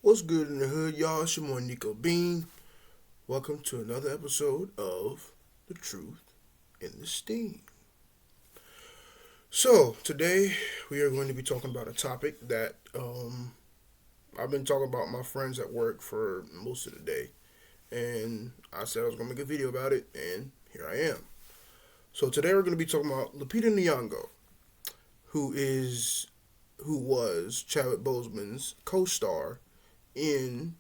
What's good in the hood, y'all? It's your boy Nico Bean. Welcome to another episode of The Truth in the Steam. So, today we are going to be talking about a topic that I've been talking about with my friends at work for most of the day. And I said I was going to make a video about it, and here I am. So, today we're going to be talking about Lupita Nyongo, who was Chadwick Boseman's co-star in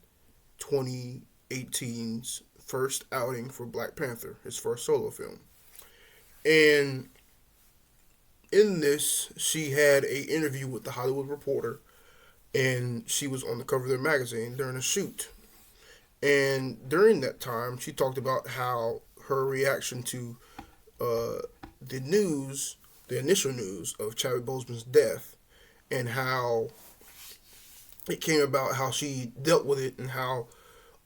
2018's first outing for Black Panther, his first solo film. And in this, she had a interview with the Hollywood Reporter, and she was on the cover of their magazine during a shoot. And during that time, she talked about how her reaction to the news, the initial news of Chadwick Boseman's death, and how it came about, how she dealt with it, and how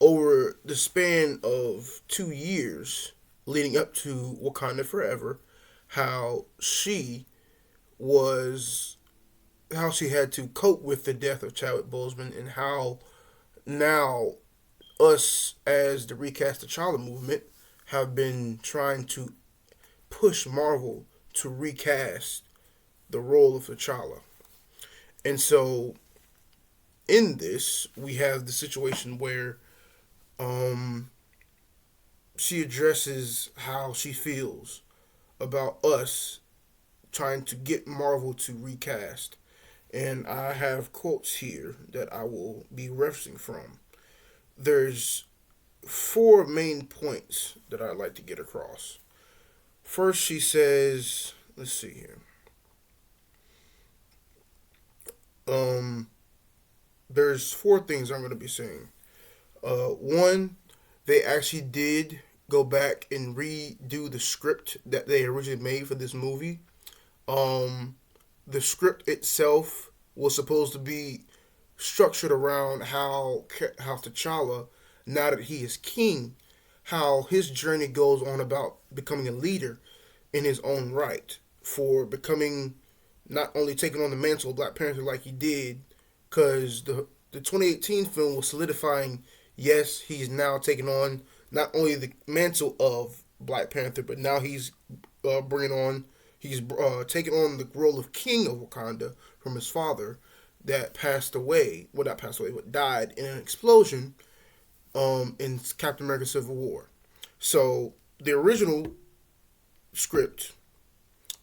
over the span of 2 years leading up to Wakanda Forever, how she was how she had to cope with the death of Chadwick Boseman, and how now us as the recast T'Challa movement have been trying to push Marvel to recast the role of T'Challa. And so in this, we have the situation where she addresses how she feels about us trying to get Marvel to recast. And I have quotes here that I will be referencing from. There's four main points that I'd like to get across. First, she says, let's see here. There's four things I'm going to be saying. One, they actually did go back and redo the script that they originally made for this movie. The script itself was supposed to be structured around how T'Challa, now that he is king, how his journey goes on about becoming a leader in his own right, for becoming, not only taking on the mantle of Black Panther like he did, because the 2018 film was solidifying, yes, he's now taking on not only the mantle of Black Panther, but now he's taking on the role of king of Wakanda from his father that passed away, well, not passed away, but died in an explosion in Captain America Civil War. So the original script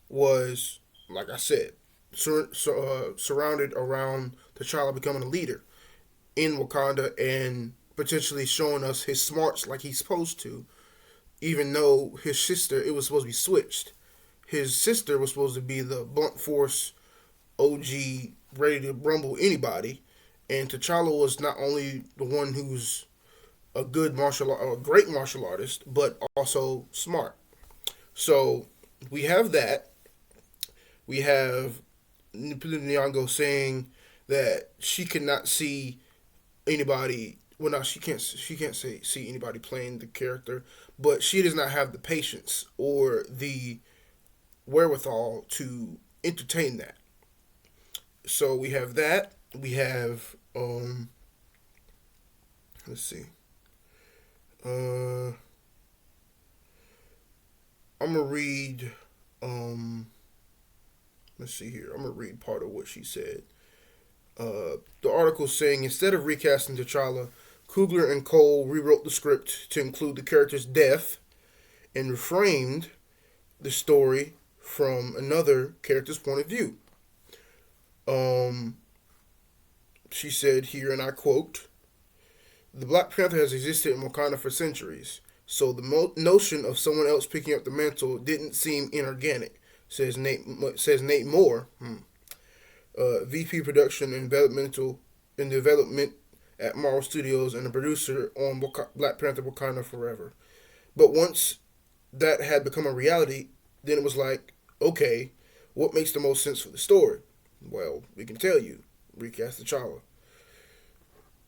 was, like I said, surrounded around T'Challa becoming a leader in Wakanda and potentially showing us his smarts like he's supposed to, even though his sister, it was supposed to be switched. His sister was supposed to be the blunt force OG, ready to rumble anybody, and T'Challa was not only the one who's a great martial artist, but also smart. So we have that. We have Lupita Nyongo saying that she cannot see anybody. Well, no, she can't. She can't see anybody playing the character, but she does not have the patience or the wherewithal to entertain that. So we have that. We have let's see. I'm gonna read. Let's see here. I'm gonna read part of what she said. The article saying, instead of recasting T'Challa, Coogler and Cole rewrote the script to include the character's death and reframed the story from another character's point of view. She said here, and I quote, "The Black Panther has existed in Wakanda for centuries, so the notion of someone else picking up the mantle didn't seem inorganic," says Nate Moore, VP Production and Development at Marvel Studios and a producer on Black Panther Wakanda Forever. But once that had become a reality, then it was like, okay, what makes the most sense for the story? Well, we can tell you, recast T'Challa.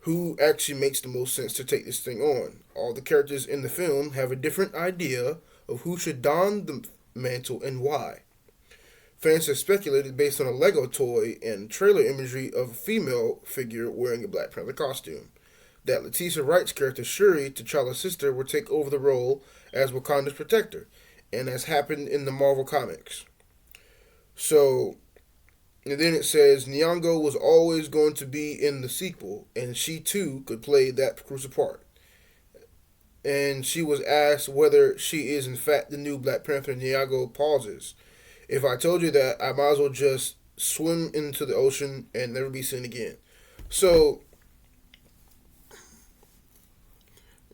Who actually makes the most sense to take this thing on? All the characters in the film have a different idea of who should don the mantle and why. Fans have speculated based on a Lego toy and trailer imagery of a female figure wearing a Black Panther costume that Letitia Wright's character Shuri, T'Challa's sister, will take over the role as Wakanda's protector, and has happened in the Marvel comics. So, and then it says Nyong'o was always going to be in the sequel, and she too could play that crucial part. And she was asked whether she is in fact the new Black Panther. Nyong'o pauses. If I told you that, I might as well just swim into the ocean and never be seen again. So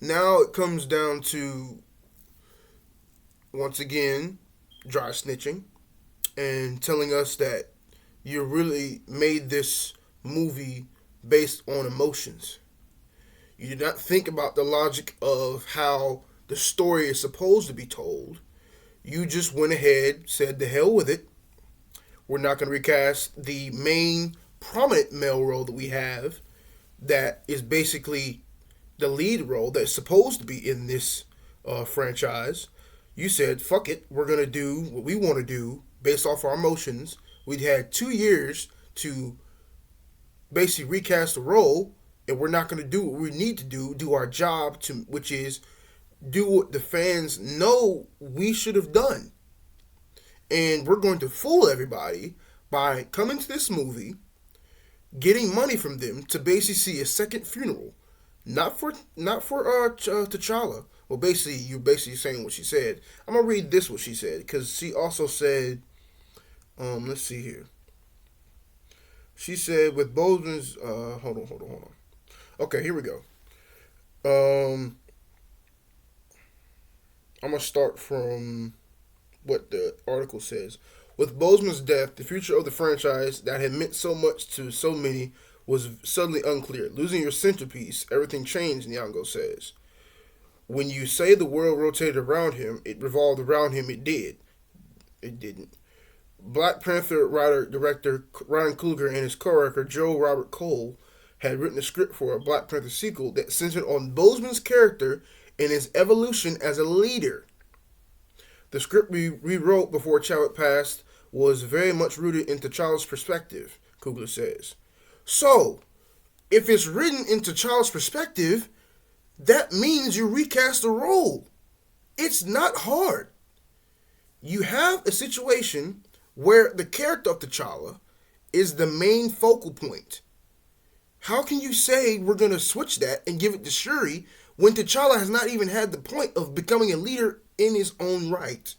now it comes down to, once again, dry snitching and telling us that you really made this movie based on emotions. You did not think about the logic of how the story is supposed to be told. You just went ahead, said the hell with it. We're not going to recast the main prominent male role that we have, that is basically the lead role that's supposed to be in this franchise. You said, fuck it, we're going to do what we want to do based off our emotions. We'd had 2 years to basically recast the role, and we're not going to do what we need to do our job, to which is do what the fans know we should have done. And we're going to fool everybody by coming to this movie, getting money from them to basically see a second funeral. Not for T'Challa. Well, basically, you're basically saying what she said. I'm going to read this, what she said, because she also said, let's see here. She said, with Bozeman's, hold on. Okay, here we go. I'm going to start from what the article says. With Bozeman's death, the future of the franchise that had meant so much to so many was suddenly unclear. Losing your centerpiece, everything changed, Nyong'o says. When you say the world rotated around him, it revolved around him, it did. It didn't. Black Panther writer-director Ryan Coogler and his co-writer Joe Robert Cole had written a script for a Black Panther sequel that centered on Bozeman's character and his evolution as a leader. The script we rewrote before Chadwick passed was very much rooted in T'Challa's perspective, Coogler says. So, if it's written in T'Challa's perspective, that means you recast the role. It's not hard. You have a situation where the character of T'Challa is the main focal point. How can you say we're going to switch that and give it to Shuri when T'Challa has not even had the point of becoming a leader in his own right?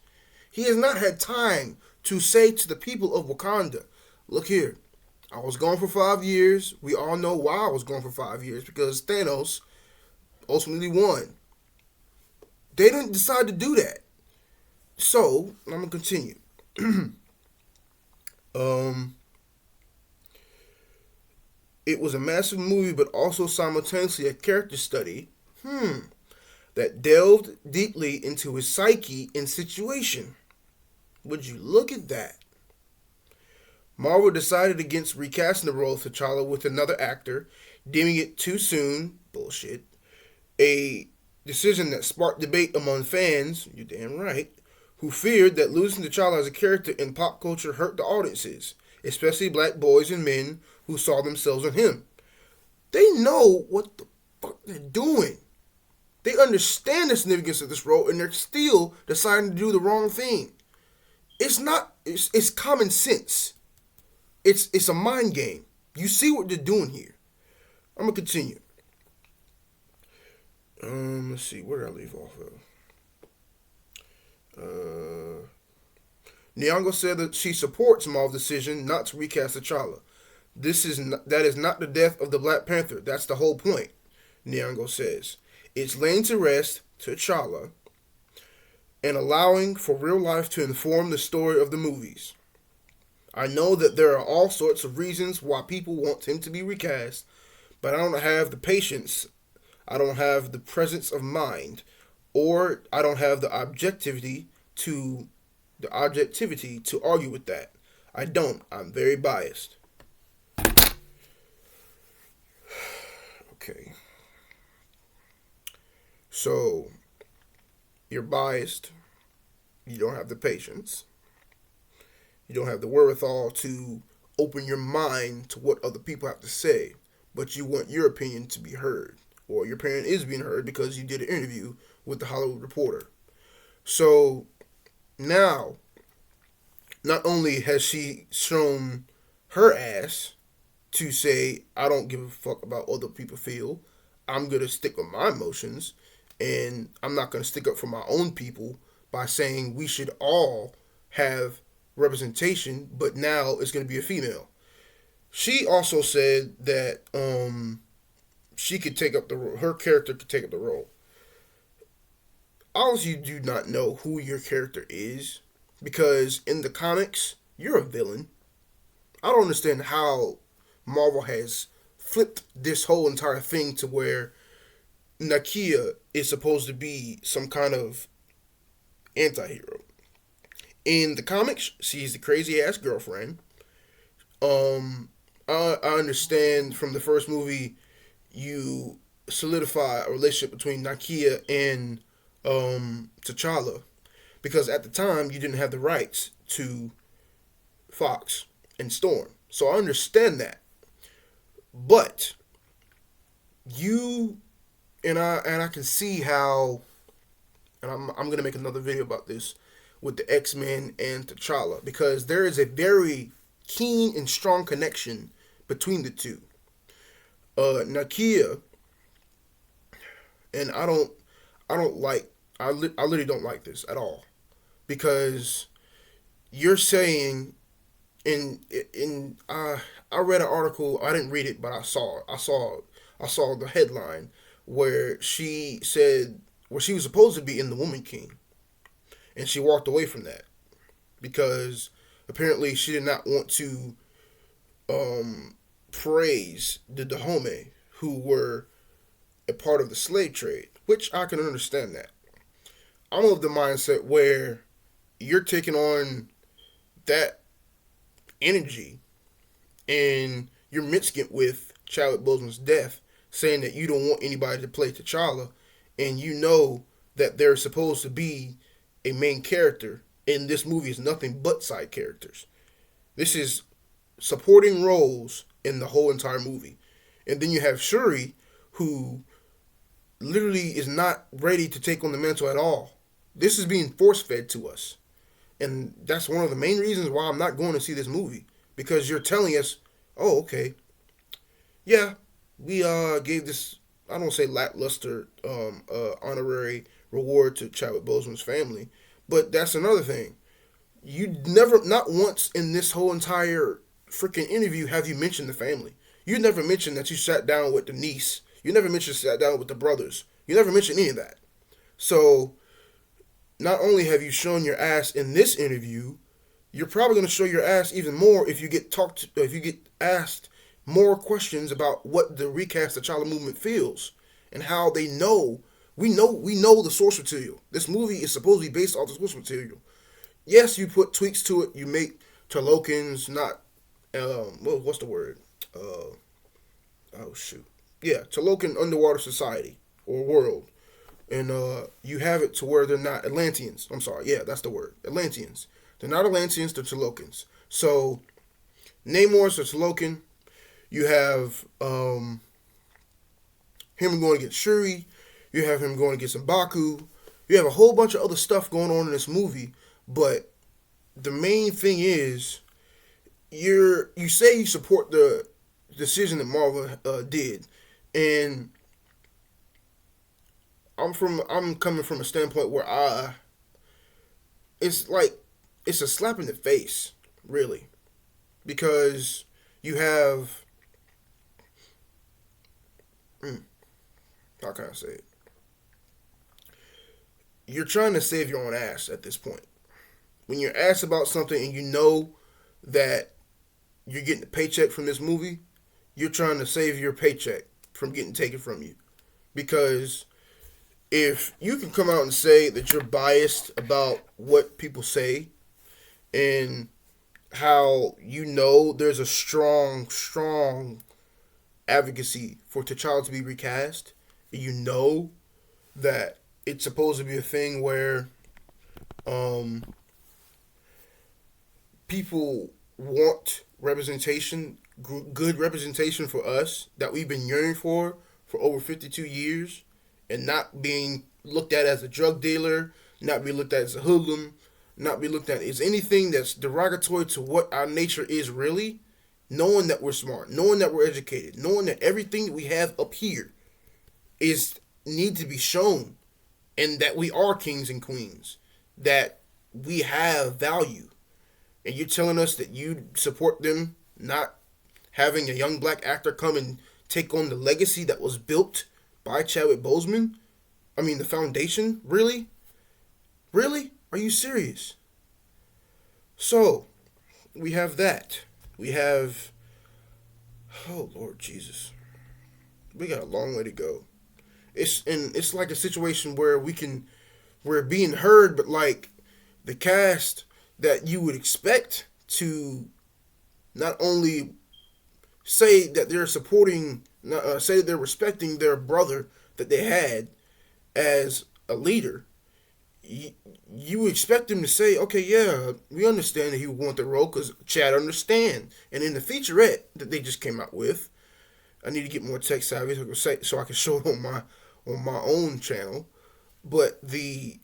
He has not had time to say to the people of Wakanda, look here, I was gone for 5 years. We all know why I was gone for 5 years, because Thanos ultimately won. They didn't decide to do that. So, I'm going to continue. It was a massive movie, but also simultaneously a character study that delved deeply into his psyche and situation. Would you look at that? Marvel decided against recasting the role of T'Challa with another actor, deeming it too soon. Bullshit. A decision that sparked debate among fans, you're damn right, who feared that losing T'Challa as a character in pop culture hurt the audiences, especially black boys and men who saw themselves in him. They know what the fuck they're doing. They understand the significance of this role, and they're still deciding to do the wrong thing. It's common sense. It's a mind game. You see what they're doing here. I'm going to continue. Let's see, where did I leave off of? Nyong'o said that she supports Marvel's decision not to recast T'Challa. That is not the death of the Black Panther. That's the whole point, Nyong'o says. It's laying to rest T'Challa and allowing for real life to inform the story of the movies. I know that there are all sorts of reasons why people want him to be recast, but I don't have the patience, I don't have the presence of mind, or I don't have the objectivity to argue with that. I don't. I'm very biased. Okay. So, you're biased. You don't have the patience. You don't have the wherewithal to open your mind to what other people have to say, but you want your opinion to be heard, or your opinion is being heard because you did an interview with the Hollywood Reporter. So now, not only has she shown her ass to say, I don't give a fuck about what other people feel, I'm going to stick with my emotions, and I'm not going to stick up for my own people by saying we should all have representation, but now it's going to be a female. She also said that she could take up the role, her character could take up the role. Obviously, you do not know who your character is because in the comics, you're a villain. I don't understand how Marvel has flipped this whole entire thing to where Nakia is supposed to be some kind of anti-hero. In the comics, she's the crazy ass girlfriend. I understand from the first movie, you solidify a relationship between Nakia and T'Challa because at the time you didn't have the rights to Fox and Storm. So I understand that. But you and I can see how, and I'm gonna make another video about this with the X-Men and T'Challa because there is a very keen and strong connection between the two. Nakia, and I literally don't like this at all because you're saying I read an article. I didn't read it, but I saw the headline where she said where she was supposed to be in the Woman King, and she walked away from that because apparently she did not want to praise the Dahomey who were a part of the slave trade, which I can understand that. I'm of the mindset where you're taking on that energy and you're mixing it with Chadwick Boseman's death, saying that you don't want anybody to play T'Challa, and you know that there's supposed to be a main character, and this movie is nothing but side characters. This is supporting roles in the whole entire movie. And then you have Shuri, who literally is not ready to take on the mantle at all. This is being force fed to us. And that's one of the main reasons why I'm not going to see this movie. Because you're telling us, oh, okay, yeah, we gave this, I don't say lackluster honorary reward to Chadwick Boseman's family. But that's another thing. You never, not once in this whole entire freaking interview have you mentioned the family. You never mentioned that you sat down with the niece. You never mentioned sat down with the brothers. You never mentioned any of that. So, not only have you shown your ass in this interview, you're probably going to show your ass even more if you get if you get asked more questions about what the recast T'Challa movement feels and how they know. We know the source material. This movie is supposed to be based off the source material. Yes, you put tweaks to it. You make Tarlokin's not what's the word? Oh shoot. Yeah, Tarlokin Underwater Society or World. And you have it to where they're not Atlanteans. I'm sorry. Yeah, that's the word. Atlanteans. They're not Atlanteans, they're Tarlokins. So, Namor's a Tarlokin. You have him going against Shuri. You have him going against M'Baku. You have a whole bunch of other stuff going on in this movie. But the main thing is, you say you support the decision that Marvel did. And I'm coming from a standpoint where it's a slap in the face, really, because you have how can I say it? You're trying to save your own ass at this point. When you're asked about something and you know that you're getting a paycheck from this movie, you're trying to save your paycheck from getting taken from you, because if you can come out and say that you're biased about what people say and how you know there's a strong advocacy for T'Challa to be recast, and you know that it's supposed to be a thing where people want representation, good representation for us that we've been yearning for over 52 years, and not being looked at as a drug dealer, not be looked at as a hoodlum, not be looked at as anything that's derogatory to what our nature is really. Knowing that we're smart, knowing that we're educated, knowing that everything that we have up here is need to be shown, and that we are kings and queens, that we have value, and you're telling us that you support them not having a young black actor come and take on the legacy that was built by Chadwick Boseman? I mean, the foundation? Really? Really? Are you serious? So, we have that. We have. Oh, Lord Jesus. We got a long way to go. It's like a situation where we're being heard, but like the cast that you would expect to not only say that they're supporting, say that they're respecting their brother that they had as a leader. You expect them to say, okay, yeah, we understand that he would want the role because Chad understand. And in the featurette that they just came out with, I need to get more tech savvy so I can show it on my own channel. But the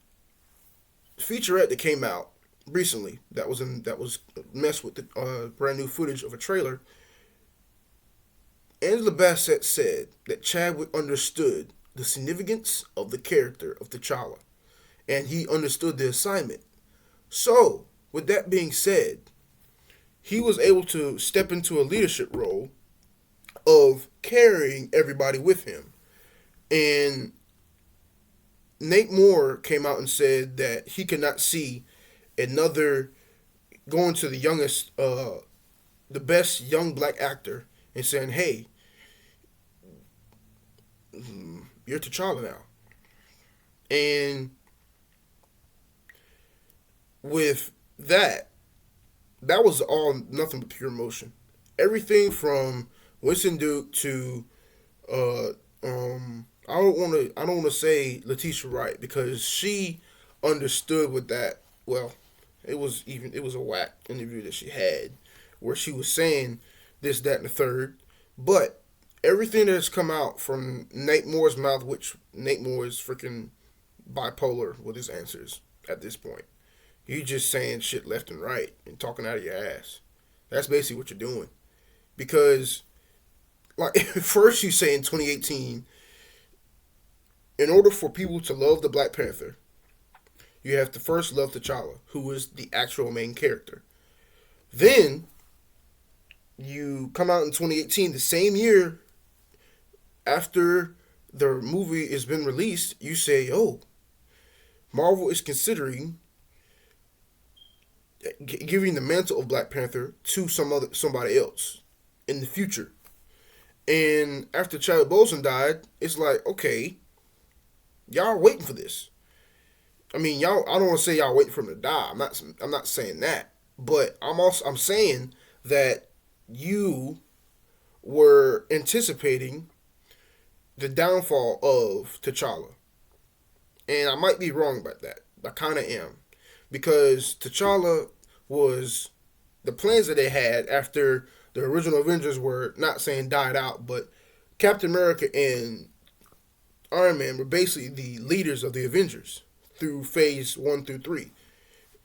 featurette that came out recently that was messed with the brand new footage of a trailer. Angela Bassett said that Chadwick understood the significance of the character of T'Challa, and he understood the assignment. So, with that being said, he was able to step into a leadership role of carrying everybody with him. And Nate Moore came out and said that he could not see another going to the the best young black actor and saying, hey, you're T'Challa now. And with that was all nothing but pure emotion. Everything from Winston Duke to I don't want to say Letitia Wright, because she understood with that. Well, it was a whack interview that she had where she was saying this, that, and the third. But everything that has come out from Nate Moore's mouth, which Nate Moore is freaking bipolar with his answers at this point. You just saying shit left and right and talking out of your ass. That's basically what you're doing. Because, like, first you say in 2018, in order for people to love the Black Panther, you have to first love T'Challa, who is the actual main character. Then, you come out in 2018, the same year after the movie has been released, you say, oh, Marvel is considering giving the mantle of Black Panther to somebody else in the future. And after Chadwick Boseman died, it's like, okay, y'all are waiting for this. I mean, y'all. I don't want to say y'all waiting for him to die. I'm not saying that. But I'm saying that you were anticipating the downfall of T'Challa, and I might be wrong about that. I kind of am, because T'Challa was the plans that they had after the original Avengers were not saying died out, but Captain America and Iron Man were basically the leaders of the Avengers through phase 1 through 3.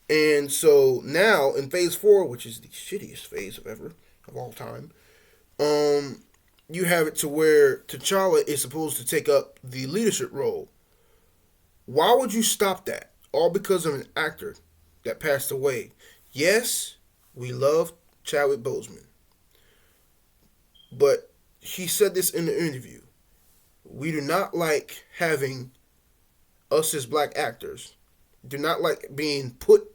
And so now in phase 4, which is the shittiest phase of all time, you have it to where T'Challa is supposed to take up the leadership role. Why would you stop that? All because of an actor that passed away. Yes, we love Chadwick Boseman, but he said this in the interview. We do not like having us as black actors, do not like being put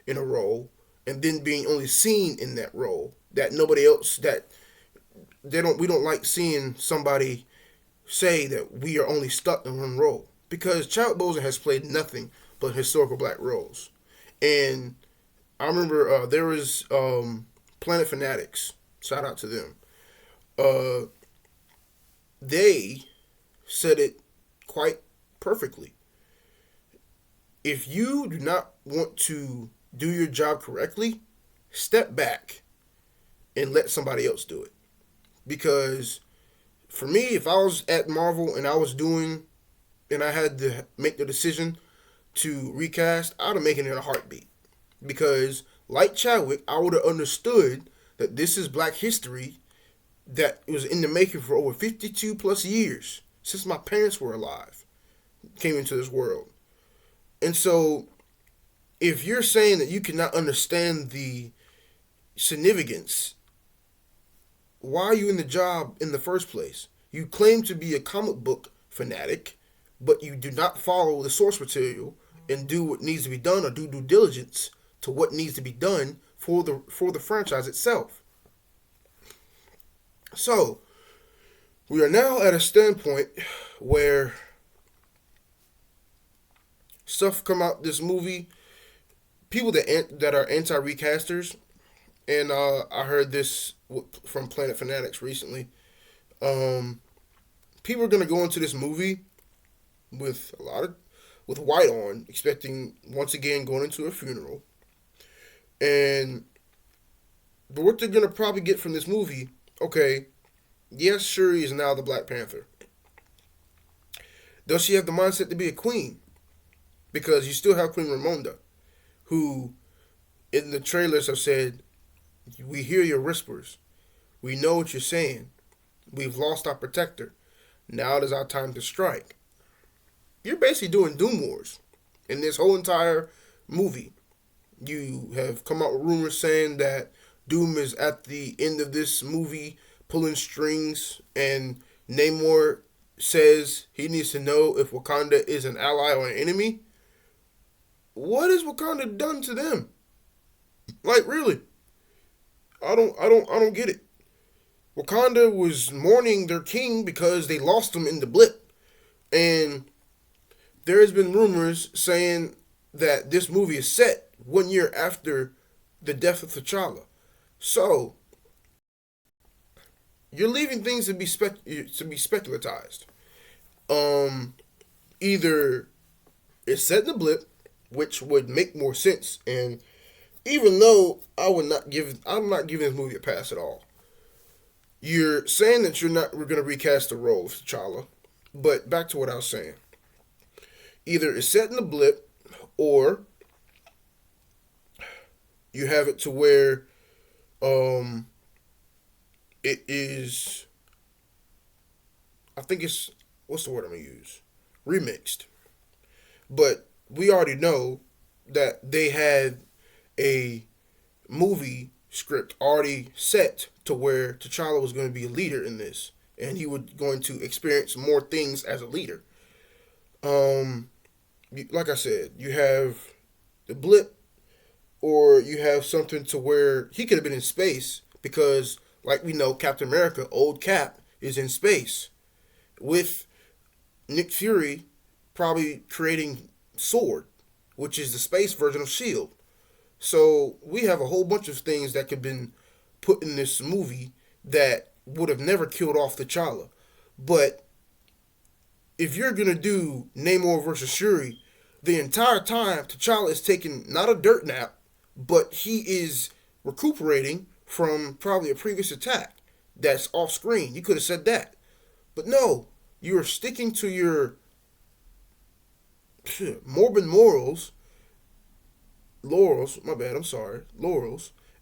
in a role and then being only seen in that role, that nobody else, that we don't like seeing somebody say that we are only stuck in one role, because Chadwick Boseman has played nothing but historical black roles. And I remember there was Planet Fanatics, shout out to them. They said it quite perfectly. If you do not want to do your job correctly, step back and let somebody else do it. Because for me, if I was at Marvel and I was doing, and I had to make the decision to recast, I'd have making it in a heartbeat. Because like Chadwick, I would have understood that this is Black history that was in the making for over 52 plus years since my parents were alive, came into this world. And so, if you're saying that you cannot understand the significance, why are you in the job in the first place? You claim to be a comic book fanatic, but you do not follow the source material and do what needs to be done or do due diligence to what needs to be done for the franchise itself. So, we are now at a standpoint where stuff come out this movie, people that are anti recasters, and I heard this from Planet Fanatics recently. People are gonna go into this movie with with white on, expecting once again going into a funeral, and but what they're gonna probably get from this movie, okay, yes, Shuri is now the Black Panther. Does she have the mindset to be a queen? Because you still have Queen Ramonda, who in the trailers have said, "We hear your whispers. We know what you're saying. We've lost our protector. Now it is our time to strike." You're basically doing Doom Wars in this whole entire movie. You have come out with rumors saying that Doom is at the end of this movie pulling strings, and Namor says he needs to know if Wakanda is an ally or an enemy. What has Wakanda done to them? Like, really? I don't get it. Wakanda was mourning their king because they lost him in the blip. And there has been rumors saying that this movie is set 1 year after the death of T'Challa. So, you're leaving things to be speculatized. Either it's set in the blip, which would make more sense, and even though I'm not giving this movie a pass at all. You're saying that we're going to recast the role of T'Challa, but back to what I was saying. Either it's set in the blip, or you have it to where it is, I think it's, what's the word I'm going to use? Remixed. But we already know that they had a movie script already set to where T'Challa was going to be a leader in this, and he was going to experience more things as a leader. Like I said, you have the blip, or you have something to where he could have been in space because, like we know, Captain America, old Cap, is in space with Nick Fury probably creating Sword, which is the space version of S.H.I.E.L.D. So we have a whole bunch of things that could have been put in this movie that would have never killed off T'Challa. But if you're going to do Namor versus Shuri, the entire time T'Challa is taking not a dirt nap, but he is recuperating from probably a previous attack that's off screen. You could have said that. But no, you're sticking to your morbid laurels,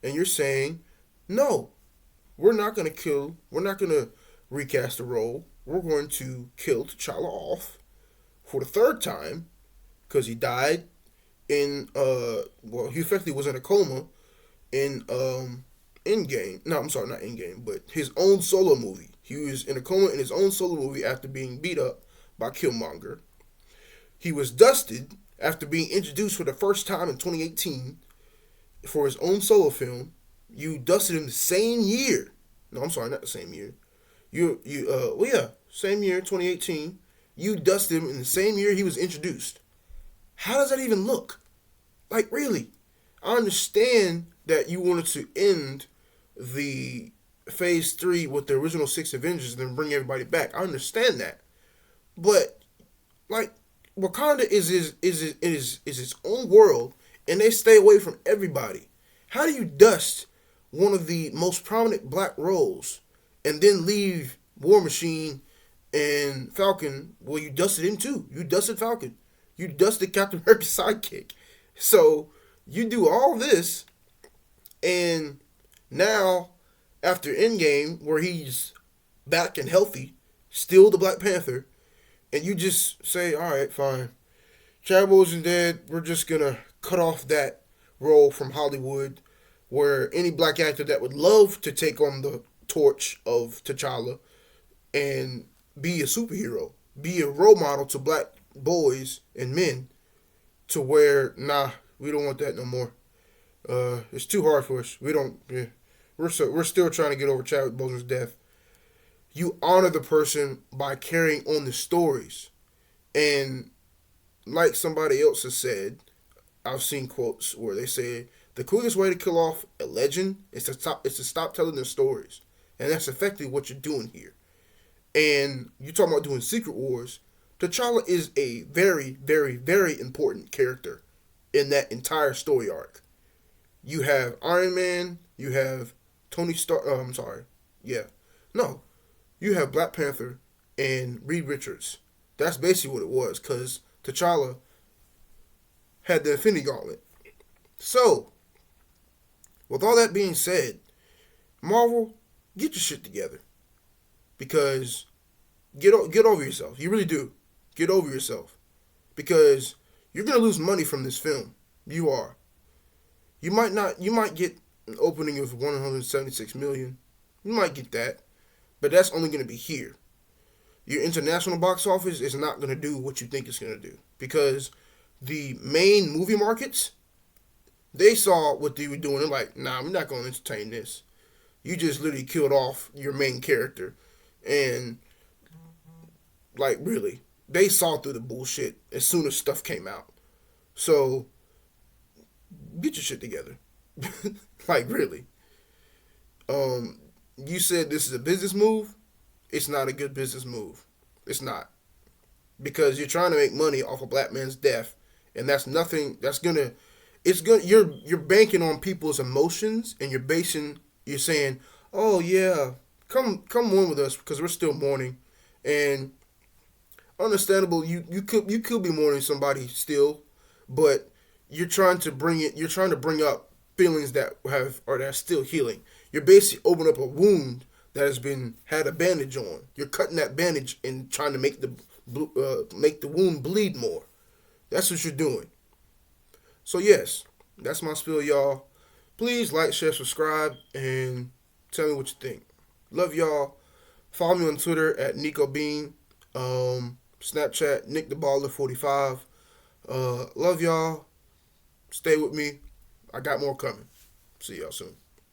and you're saying, no, we're not going to recast the role. We're going to kill T'Challa off for the third time because he died in, he effectively was in a coma in Endgame. No, I'm sorry, not Endgame, but his own solo movie. He was in a coma in his own solo movie after being beat up by Killmonger. He was dusted after being introduced for the first time in 2018 for his own solo film. You dusted him the same year. No, I'm sorry, not the same year. Same year, 2018. You dusted him in the same year he was introduced. How does that even look? Like, really? I understand that you wanted to end the Phase 3 with the original 6 Avengers and then bring everybody back. I understand that. But, like, Wakanda is its own world, and they stay away from everybody. How do you dust one of the most prominent black roles and then leave War Machine and Falcon? Well, you dusted him too. You dusted Falcon. You dusted Captain America's sidekick. So you do all this, and now after Endgame, where he's back and healthy, still the Black Panther, and you just say, all right, fine. Chadwick Boseman dead. We're just gonna cut off that role from Hollywood, where any black actor that would love to take on the torch of T'Challa and be a superhero, be a role model to black boys and men, to where nah, we don't want that no more. It's too hard for us. We don't. Yeah, we're still trying to get over Chadwick Boseman's death. You honor the person by carrying on the stories, and like somebody else has said, I've seen quotes where they say the quickest way to kill off a legend is to stop telling their stories, and that's effectively what you're doing here. And you talking about doing Secret Wars. T'Challa is a very, very, very important character in that entire story arc. You have Iron Man, you have Tony Stark. I'm sorry, yeah, no, you have Black Panther and Reed Richards. That's basically what it was, because T'Challa had the Infinity Gauntlet. So, with all that being said, Marvel, get your shit together. Because get over yourself. You really do. Get over yourself. Because you're going to lose money from this film. You are. You might get an opening of 176 million. You might get that. But that's only going to be here. Your international box office is not going to do what you think it's going to do. Because the main movie markets, they saw what they were doing. They're like, nah, we're not going to entertain this. You just literally killed off your main character. And, like, really, they saw through the bullshit as soon as stuff came out. So, get your shit together. Like, really. You said this is a business move. It's not a good business move. It's not. Because you're trying to make money off a black man's death. And that's nothing, you're banking on people's emotions, and you're saying, oh yeah, come mourn with us because we're still mourning. And understandable, you could be mourning somebody still, but you're trying to bring up feelings that's still healing. You're basically opening up a wound that has been had a bandage on. You're cutting that bandage and trying to make the wound bleed more. That's what you're doing. So yes, that's my spiel, y'all. Please like, share, subscribe, and tell me what you think. Love y'all. Follow me on Twitter at Nico Bean. Snapchat Nick the Baller 45. Love y'all. Stay with me. I got more coming. See y'all soon.